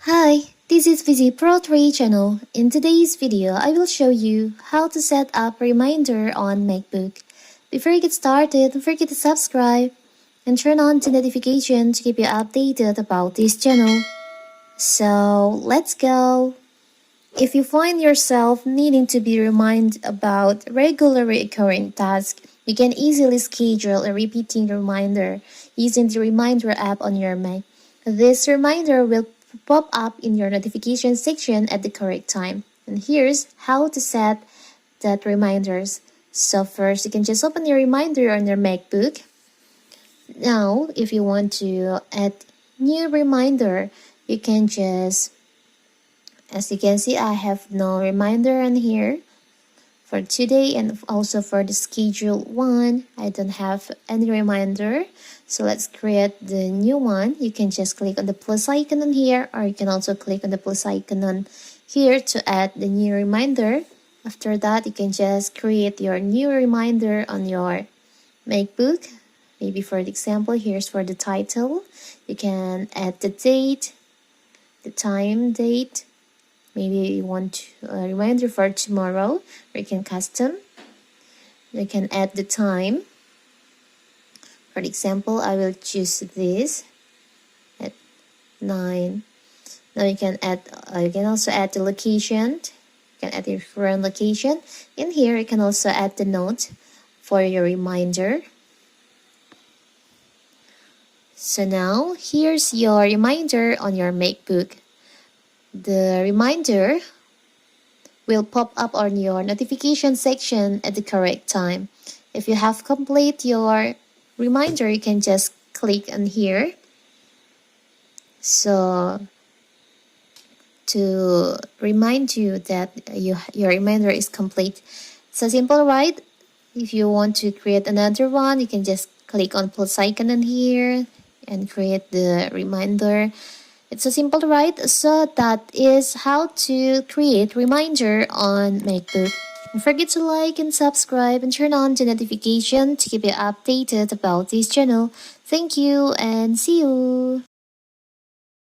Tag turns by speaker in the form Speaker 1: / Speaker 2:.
Speaker 1: Hi, this is Visit Pro 3 channel. In today's video, I will show you how to set up reminder on MacBook. Before you get started, don't forget to subscribe and turn on the notification to keep you updated about this channel. So, let's go! If you find yourself needing to be reminded about regularly occurring tasks, you can easily schedule a repeating reminder using the Reminder app on your Mac. This reminder will pop up in your notification section at the correct time. And here's how to set that reminders. So first, you can just open your reminder on your MacBook. Now, if you want to add new reminder, you can just, as you can see, I have no reminder on here for today, and also for the schedule one I don't have any reminder. So let's create the new one. You can just click on the plus icon on here, or you can also click on the plus icon on here to add the new reminder. After that, you can just create your new reminder on your MacBook. Maybe for the example, here's for the title. You can add the date, the time, date. Maybe you want a reminder for tomorrow, or you can custom. You can add the time. For example, I will choose this at 9. Now you can add. You can also add the location. You can add your current location. In here, you can also add the note for your reminder. So now, here's your reminder on your MacBook. The reminder will pop up on your notification section at the correct time. If you have complete your reminder, you can just click on here. So to remind you that your reminder is complete. It's so simple, right? If you want to create another one, you can just click on plus icon on here and create the reminder. It's so simple, right? So that is how to create reminder on MacBook. Don't forget to like and subscribe and turn on the notification to keep you updated about this channel. Thank you and see you!